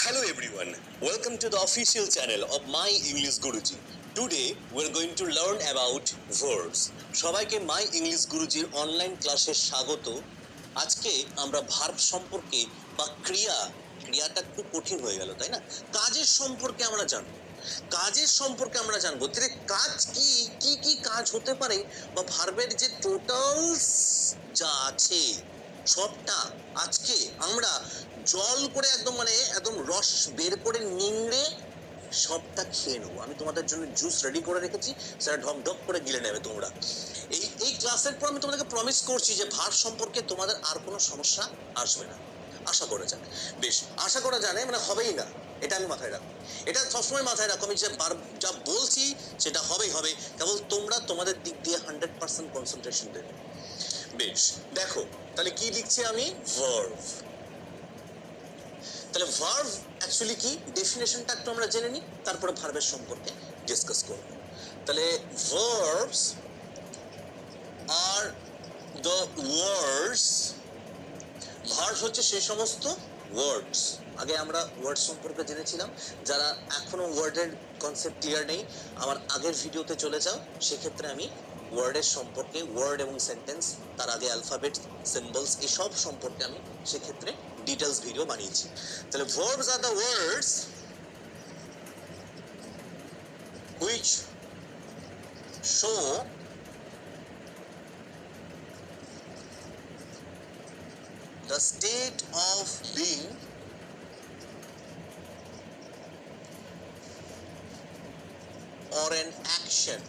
Hello everyone, welcome to the official channel of My English Guruji. Today we are going to learn about verbs. সবাইকে My English গুরুজির online ক্লাসে স্বাগত। আজকে আমরা verb সম্পর্কে বা ক্রিয়াটা একটু কঠিন হয়ে গেল, তাই না? কাজের সম্পর্কে আমরা জানবো। তাহলে কাজ কি কাজ হতে পারে বা ভার্বের যে টোটালস যা আছে সবটা আজকে আমরা জল করে একদম রস বের করে নিংড়ে সবটা খেয়ে নেবো। আমি তোমাদের জন্য জুস রেডি করে রেখেছি, সেটা ঢক ঢক করে গিলে নেবে তোমরা। এই ক্লাসের পর আমি তোমাদেরকে প্রমিস করছি যে ভার্ব সম্পর্কে তোমাদের আর কোনো সমস্যা আসবে না, আশা করা যায়। বেশ, আশা করা যায় মানে হবেই না, এটা আমি মাথায় রাখবো। এটা সবসময় মাথায় রাখো, আমি যে যা বলছি সেটা হবে। কেবল তোমরা তোমাদের দিক দিয়ে 100% কনসেন্ট্রেশন দেবে। বেশ, দেখো তাহলে কি লিখছি আমি, ভার্ব। তাহলে ভার্ব অ্যাকচুয়ালি কি, ডেফিনেশনটা একটু আমরা জেনে নিই, তারপরে ভার্বের সম্পর্কে ডিসকাস করব। তাহলে verbs are the words, verb হচ্ছে সেই সমস্ত ওয়ার্ডস। আগে আমরা ওয়ার্ড সম্পর্কে জেনেছিলাম। যারা এখনো ওয়ার্ডের কনসেপ্ট ক্লিয়ার নেই, আমার আগের ভিডিওতে চলে যাও, সেক্ষেত্রে আমি ওয়ার্ডের সম্পর্কে, ওয়ার্ড এবং সেন্টেন্স, তার আগে অ্যালফাবেট, সিম্বলস, এসব সম্পর্কে আমি সেক্ষেত্রে ডিটেলস ভিডিও বানিয়েছি। তাহলে verbs are the words which show the state of being or an action.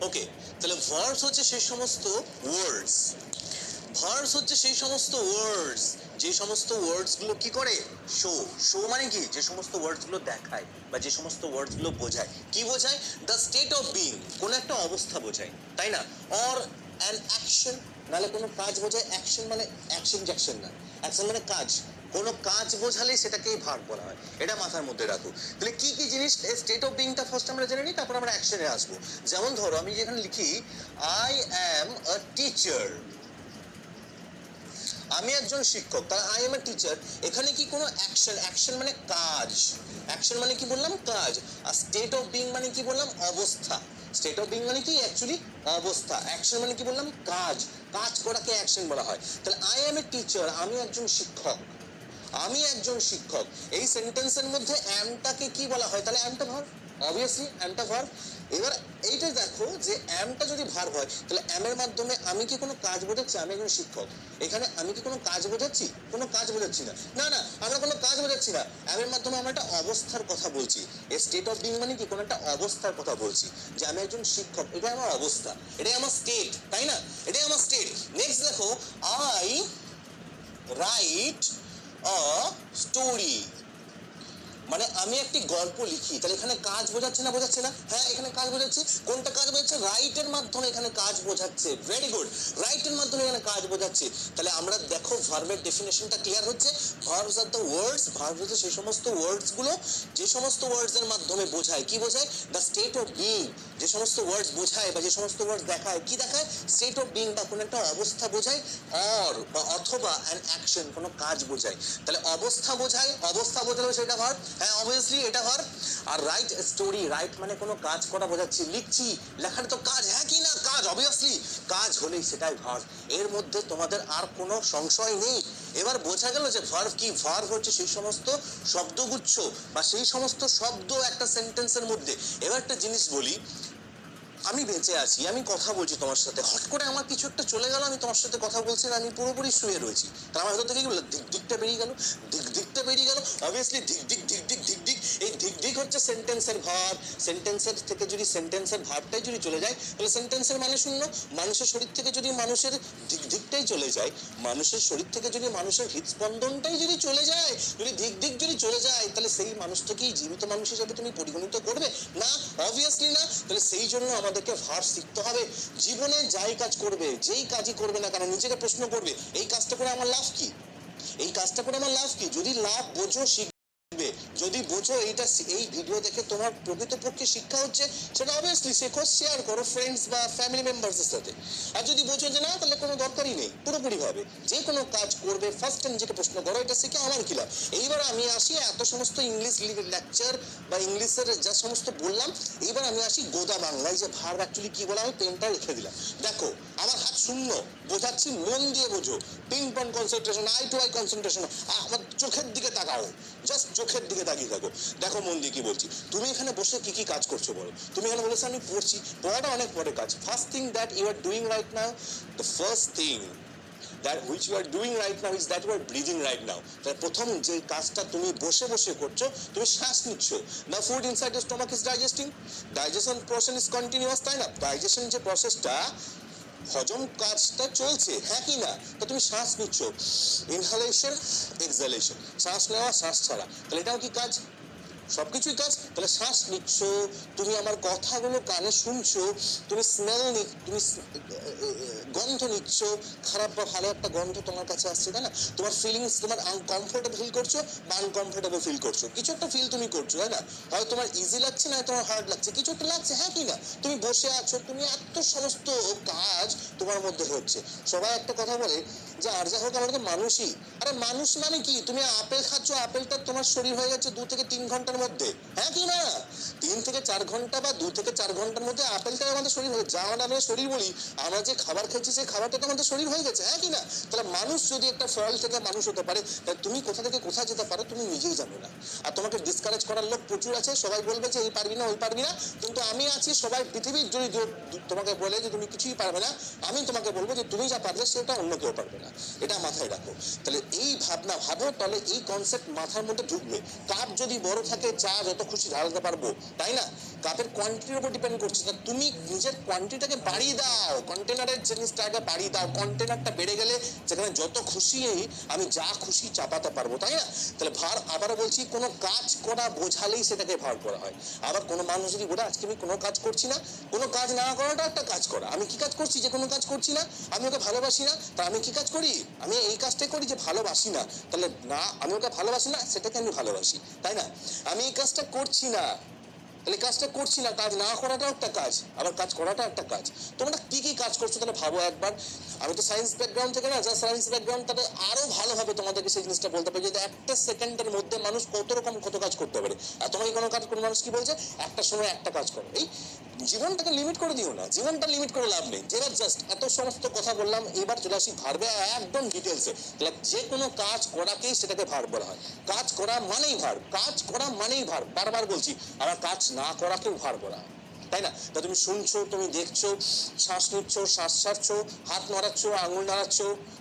ওকে, তাহলে verbs হচ্ছে সেই সমস্ত ওয়ার্ডস, যে সমস্ত ওয়ার্ডস গুলো কি করে, শো মানে কি, যে সমস্ত ওয়ার্ডস গুলো দেখায় বা যে সমস্ত ওয়ার্ডস গুলো বোঝায়। কি বোঝায়? দ্য স্টেট অফ বিং, কোন একটা অবস্থা বোঝায়, তাই না? অর অ্যান অ্যাকশন, নাহলে কোনো কাজ বোঝায়। অ্যাকশন মানে অ্যাকশন না, অ্যাকশন মানে কাজ। কোনো কাজ বোঝালে সেটাকেই ভার্ব বলা হয়, এটা মাথার মধ্যে রাখো। তাহলে কি জিনিস, স্টেট অফ বিংটা ফার্স্ট আমরা জেনে নিই, তারপর আমরা অ্যাকশনে আসবো। যেমন ধরো আমি যেখানে লিখি আই অ্যাম আ টিচার, আমি একজন শিক্ষক, তাহলে আই এম এ টিচার। এখানে কি কোনো অ্যাকশন মানে কাজ, অ্যাকশন মানে কি বললাম, কাজ। আর স্টেট অফ বিং মানে কি বললাম, অবস্থা। স্টেট অফ বিং মানে কি, অ্যাকচুয়ালি অবস্থা। অ্যাকশন মানে কি বললাম, কাজ করাকে অ্যাকশন বলা হয়। তাহলে আই এম এ টিচার, আমি একজন শিক্ষক, এই সেন্টেন্সের মধ্যে অ্যামটাকে কি বলা হয়? তাহলে অ্যামটা ভার্ব, অবভিয়াসলি অ্যামটা ভার্ব। এবার এইটা দেখো যে অ্যামটা যদি ভার্ব হয়, তাহলে অ্যামের মাধ্যমে আমি কি কোনো কাজ বোঝাচ্ছি? আমি একজন শিক্ষক, এখানে আমি কি কোনো কাজ বোঝাচ্ছি? কোনো কাজ বোঝাচ্ছি না, আমরা কোনো কাজ বোঝাচ্ছি না। অ্যামের মাধ্যমে আমরা একটা অবস্থার কথা বলছি। স্টেট অফ বিং মানে কি, কোনো একটা অবস্থার কথা বলছি, যে আমি একজন শিক্ষক, এটা আমার অবস্থা, এটাই আমার স্টেট, তাই না? এটাই আমার স্টেট। নেক্সট দেখো, আই রাইট আ স্টোরি, মানে আমি একটি গল্প লিখি। তাহলে এখানে কাজ বোঝাচ্ছে না, হ্যাঁ এখানে কাজ বোঝাচ্ছে। কোনটা কাজ বোঝাচ্ছে? রাইটের মাধ্যমে এখানে কাজ বোঝাচ্ছে। ভেরি গুড, রাইটের মাধ্যমে এখানে কাজ বোঝাচ্ছে। তাহলে আমরা দেখো ভার্বের ডেফিনেশনটা ক্লিয়ার হচ্ছে। Verbs are the words, verb হচ্ছে সেই সমস্ত ওয়ার্ডস গুলো যে সমস্ত ওয়ার্ডস এর মাধ্যমে বোঝায়, কি বোঝায়? দ্য স্টেট অফ বিং, যে সমস্ত ওয়ার্ডস বোঝায় বা যে সমস্ত ওয়ার্ডস দেখায়, কি দেখায়? স্টেট অফ বিং বা কোনো একটা অবস্থা বোঝায়, অর বা অথবা অ্যান অ্যাকশন, কোনো কাজ বোঝায়। তাহলে অবস্থা বোঝায়, অবস্থা বোঝালো সেটা ভার্ব, হ্যাঁ অবভিয়াসলি এটা ভার্ব। আর রাইট স্টোরি, রাইট মানে কোনো কাজ করা বোঝাচ্ছি, লিখছি, লেখাটা তো কাজ, হ্যাঁ কি না কাজ, অবভিয়াসলি কাজ হলেই সেটাই ভার্ব। এর মধ্যে তোমাদের আর কোনো সংশয় নেই। এবার বোঝা গেল যে ভার্ব কি। ভার্ব হচ্ছে সেই সমস্ত শব্দগুচ্ছ বা সেই সমস্ত শব্দ একটা সেন্টেন্সের মধ্যে। এবার একটা জিনিস বলি, আমি বেঁচে আছি, আমি কথা বলছি তোমার সাথে, হট করে আমার কিছু একটা চলে গেল, আমি তোমার সাথে কথা বলছি না, আমি পুরোপুরি শুয়ে রয়েছি, তার আমার ভেতর থেকে কি বললো, দিকটা বেরিয়ে গেল। অবভিয়াসলি ধিক, এই ধিক হচ্ছে সেন্টেন্সের ভার্ব। সেন্টেন্সের থেকে যদি সেন্টেন্সের ভার্বটাই যদি চলে যায়, তাহলে সেন্টেন্সের মানে শূন্য। মানুষের শরীর থেকে যদি মানুষের ধিকটাই চলে যায়, মানুষের শরীর থেকে যদি মানুষের হৃদস্পন্দনটাই যদি চলে যায়, যদি ধিক যদি চলে যায়, তাহলে সেই মানুষটাকেই জীবিত মানুষ হিসেবে তুমি পরিগণিত করবে না? অবভিয়াসলি না। তাহলে সেই জন্য আমাদেরকে ভার্ব শিখতে হবে। জীবনে যাই কাজ করবে, যেই কাজই করবে না কেন, নিজেকে প্রশ্ন করবে, এই কাজটা করে আমার লাভ কি? যদি লাভ বোঝো, শিখবে, বুঝবে, যদি বোঝো এইটা এই ভিডিও দেখে তোমার প্রকৃতপক্ষে শিক্ষা হচ্ছে, সেটা অবভিয়াসলি শেখো, শেয়ার করো ফ্রেন্ডস বা ফ্যামিলি মেম্বার্সের সাথে। আর যদি বোঝো যে না, তাহলে কোনো দরকারই নেই। পুরোপুরি ভাবে যে কোনো কাজ করবে ফার্স্ট টাইম নিজেকে প্রশ্ন করো, এটা শিখে আমার কি লাভ। এইবার আমি আসি এত সমস্ত ইংলিশ লেকচার বা ইংলিশের যা সমস্ত বললাম, এইবার আমি আসি গোদা বাংলায় যে ভার্ব অ্যাকচুয়ালি কি বলা হয়। পেনটা রেখে দিলাম, দেখো আমার হাত শূন্য, বোঝাচ্ছি মন দিয়ে বোঝো, pinpoint concentration, eye to eye concentration, আমার চোখের দিকে তাকাও, জাস্ট চোখের দিকে তাকিয়ে থাকো, দেখো মন দিয়ে কি বলছি। তুমি এখানে বসে কি কি কাজ করছো বলো। তুমি এখানে বলেছো আমি পড়ছি, পড়াটা অনেক পরে কাজ। First thing that you are doing right now, the first thing that which you are doing right now is that you are breathing right now. তাহলে প্রথম যে কাজটা তুমি বসে বসে করছো, তুমি শ্বাস নিচ্ছ। The food inside your stomach is digesting, digestion process is continuous, তাই না? ডাইজেশন যে প্রসেসটা, হজম কাজটা চলছে, হ্যাঁ কি না? তো তুমি শ্বাস নিচ্ছ, ইনহালেশন এক্সহালেশন, শ্বাস নেওয়া শ্বাস ছাড়া, তাহলে এটাও কি কাজ? সবকিছুই কাজ। তাহলে শ্বাস নিচ্ছ, তুমি আমার কথাগুলো কানে শুনছো, তুমি স্মেল তুমি গন্ধ নিচ্ছ, খারাপ বা ভালো একটা গন্ধ তোমার কাছে আসছে, তাই না? তোমার ফিলিংস, তোমার আনকমফোর্টেবল ফিল করছো বা আনকমফোর্টেবল ফিল করছো, কিছু একটা ফিল তুমি করছো, তাই না? হয় তোমার ইজি লাগছে, না তোমার হার্ড লাগছে, কিছু একটা লাগছে, হ্যাঁ কি না? তুমি বসে আছো, তুমি এত সমস্ত কাজ তোমার মধ্যে হচ্ছে। সবাই একটা কথা বলে যে আর যা হোক আমরা তো মানুষই। আরে মানুষ মানে কি? তুমি আপেল খাচ্ছ, আপেলটা তোমার শরীর হয়ে যাচ্ছে 2 থেকে 3 ঘন্টার মধ্যে, হ্যাঁ কি না? 3 থেকে 4 ঘন্টা বা 2 থেকে 4 ঘন্টার মধ্যে আপেলটা আমাদের শরীর হয়ে, যা আমরা শরীর বলি, আমরা যে খাবার খাচ্ছি সেই খাবারটা তো আমাদের শরীর হয়ে গেছে, হ্যাঁ কি না? তাহলে মানুষ যদি একটা ফল থেকে মানুষ হতে পারে, তাহলে তুমি কোথা থেকে কোথায় যেতে পারো তুমি নিজেই জানো না। আর তোমাকে ডিসকারেজ করার লোক প্রচুর আছে, সবাই বলবে যে এই পারবি না ওই পারবি না, কিন্তু আমি আছি। সবাই পৃথিবীর যদি তোমাকে বলে যে তুমি কিছুই পারবে না, আমি তোমাকে বলবো যে তুমি যা পারবে সেটা অন্য কেউ পারবে না, এটা মাথায় রাখো। তাহলে এই ভাবনা ভাবো, তাহলে এই কনসেপ্ট মাথার মধ্যে ঢুকবে। কাপ যদি বড় থাকে, চা যত খুশি ঢালতে পারবো, তাই না? কাপের কোয়ান্টিটির উপর ডিপেন্ড করছে, তা তুমি নিজের কোয়ান্টিটিটাকে বাড়িয়ে দাও, কন্টেনারের জিনিসটাকে বাড়িয়ে দাও। কন্টেনারটা বেড়ে গেলে যেখানে যত খুশি আমি যা খুশি চাপাতে পারবো, তাই না? তাহলে ভার, আবারও বলছি, কোনো কাজ করা বোঝালেই সেটাকে ভার করা হয়। আবার কোনো মানুষ যদি বলে আজকে আমি কোনো কাজ করছি না, কোনো কাজ না করাটা একটা কাজ করা। আমি কি কাজ করছি? যে কোনো কাজ করছি না, আমি ওকে ভালোবাসি না, তা আমি কি কাজ করি? আমি এই কাজটাই করি যে ভালোবাসি না, তাহলে না, আমি ওকে ভালোবাসি না, সেটাকে আমি ভালোবাসি, তাই না? আমি এই কাজটা করছি না, তাহলে কাজটা করছি না, কাজ না করাটাও একটা কাজ, আবার কাজ করাটা একটা কাজ। তোমরা কি কি কাজ করছো তাহলে ভাবো একবার। আমি তো সায়েন্স ব্যাকগ্রাউন্ড থেকে না, যা সায়েন্স ব্যাকগ্রাউন্ড তাদের আরো ভালোভাবে তোমাদেরকে সেই জিনিসটা বলতে পারি, যে একটা সেকেন্ডের মধ্যে মানুষ কত রকম কত কাজ করতে পারে। আর তোমাকে কোনো কাজ, কোনো মানুষ কি বলছে একটা সময় একটা কাজ করো। এই জীবনটাকে লিমিট করে দিও না, জীবনটা লিমিট করে লাভ নেই। যেবার জাস্ট এত সমস্ত কথা বললাম, এবার চলে আসি ভার্বে একদম ডিটেলসে। তাহলে যে কোনো কাজ করাকেই সেটাকে ভার্ব বলা হয়। কাজ করা মানেই ভার্ব, কাজ করা মানেই ভার্ব, বারবার বলছি। আবার কাজ না করাকেও ভার্ব বলা হয়, তাই না? তা তুমি শুনছো, তুমি দেখছো, শ্বাস নিচ্ছ, শ্বাস ছাড়ছো, হাত নাড়াচ্ছ, আঙুল নাড়াচ্ছ,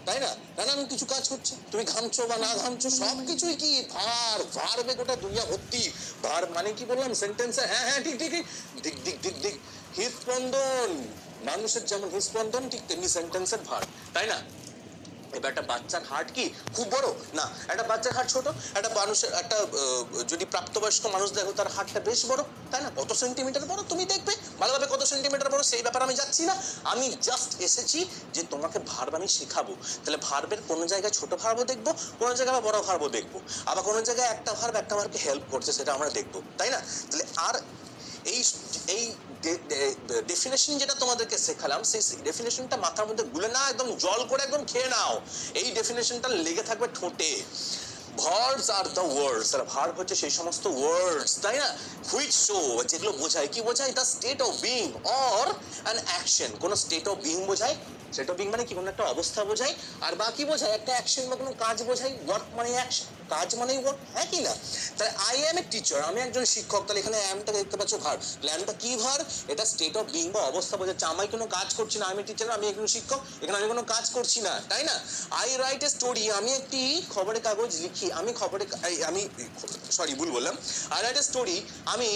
তাই না? নানান কিছু কাজ হচ্ছে। তুমি ঘামছো বা না ঘামছো, সবকিছুই কি ভার। ভার্বে গোটা দুনিয়া ভর্তি। ভার মানে কি বললাম সেন্টেন্সে? হ্যাঁ হ্যাঁ, ঠিক ঠিক ঠিক, দিক দিক দিক দিক, হৃদস্পন্দন। মানুষের যেমন হৃদস্পন্দন, ঠিক তেমনি সেন্টেন্সের ভার, তাই না? এবার একটা বাচ্চার হার্ট কি খুব বড় না, একটা বাচ্চার হার্ট ছোট। একটা মানুষের, একটা যদি প্রাপ্তবয়স্ক মানুষ দেখো, তার হার্টটা বেশ বড়, তাই না? কত সেন্টিমিটার বড় তুমি দেখবে ভালোভাবে, কত সেন্টিমিটার বড় সেই ব্যাপারে আমি যাচ্ছি না। আমি জাস্ট এসেছি যে তোমাকে ভার্ব আমি শেখাবো। তাহলে ভার্বের কোনো জায়গায় ছোট ভার্বও দেখবো, কোনো জায়গায় বড় ভার্বও দেখবো, আবার কোনো জায়গায় একটা ভার্বকে হেল্প করছে সেটা আমরা দেখবো, তাই না? তাহলে আর এই এই ডেফিনেশন যেটা তোমাদেরকে শেখালাম, সেই ডেফিনেশনটা মাথার মধ্যে গুলে না, একদম জল করে একদম খেয়ে নাও। এই ডেফিনেশনটা লেগে থাকবে ঠোঁটে। Verbs are the words, আর ভার্ব হচ্ছে সেই সমস্ত ওয়ার্ডস, তাই না? which show, যেগুলো বোঝায়, কি বোঝায়? the state of being or an action। কোন স্টেট অফ বিং বোঝায়। স্টেট অফ বিং মানে কি? কোনো একটা অবস্থা বোঝায়। আর বাকি বোঝায় একটা অ্যাকশন বা কোনো কাজ বোঝায়। ওয়ার্ক মানে অ্যাকশন, কাজ মানে ওয়ার্ক, হ্যাঁ কি না? তাহলে আই এম এ টিচার, আমি একজন শিক্ষক। তাহলে এখানে অ্যামটা দেখতে পাচ্ছ ভার্ব। অ্যামটা কি ভার্ব? এটা স্টেট অফ বিং বা অবস্থা বোঝাচ্ছে। আমি কোনো কাজ করছি না, আমি টিচার, আমি একজন শিক্ষক, এখানে আমি কোনো কাজ করছি না, তাই না? আই রাইট এ স্টোরি, আমি একটি খবরের কাগজ লিখি। আমি খবরে, আমি সরি ভুল বললাম। আই রাইট এ স্টোরি, আমি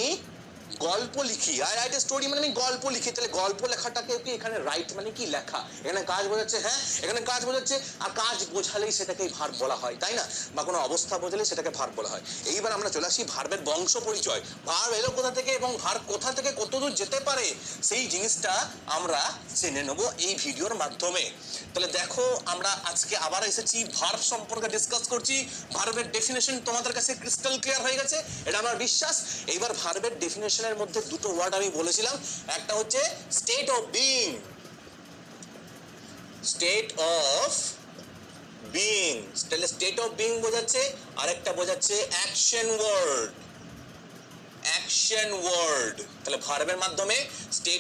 গল্প লিখি, আই রাইট এ স্টোরি মানে আমি গল্প লিখি, তাহলে গল্প লেখাটাকে কি এখানে রাইট মানে কি লেখা, এখানে কাজ বোঝাচ্ছে, হ্যাঁ এখানে কাজ বোঝাচ্ছে, আর কাজ বোঝালেই সেটাকেই ভার্ব বলা হয়, তাই না? বা কোনো অবস্থা বোঝালেই সেটাকে ভার্ব বলা হয়। এইবার আমরা চলে আসি ভার্বের বংশ পরিচয়, ভার্ব এলো কোথা থেকে এবং ভার্ব কোথা থেকে কতদূর যেতে পারে সেই জিনিসটা আমরা জেনে নেব এই ভিডিওর মাধ্যমে। তাহলে দেখো আমরা আজকে আবার এসেছি ভার্ব সম্পর্কে ডিসকাস করছি। ভার্বের ডেফিনেশন তোমাদের কাছে ক্রিস্টাল ক্লিয়ার হয়ে গেছে এটা আমার বিশ্বাস। এইবার ভার্বের ডেফিনেশনের মধ্যে দুটো ওয়ার্ড আমি বলেছিলাম, একটা হচ্ছে state of being, state of being, তাহলে স্টেট অফ বিইং বোঝাচ্ছে, আরেকটা বোঝাচ্ছে অ্যাকশন ওয়ার্ড, অ্যাকশন ওয়ার্ড। তাহলে ভার্বের মাধ্যমে স্টেট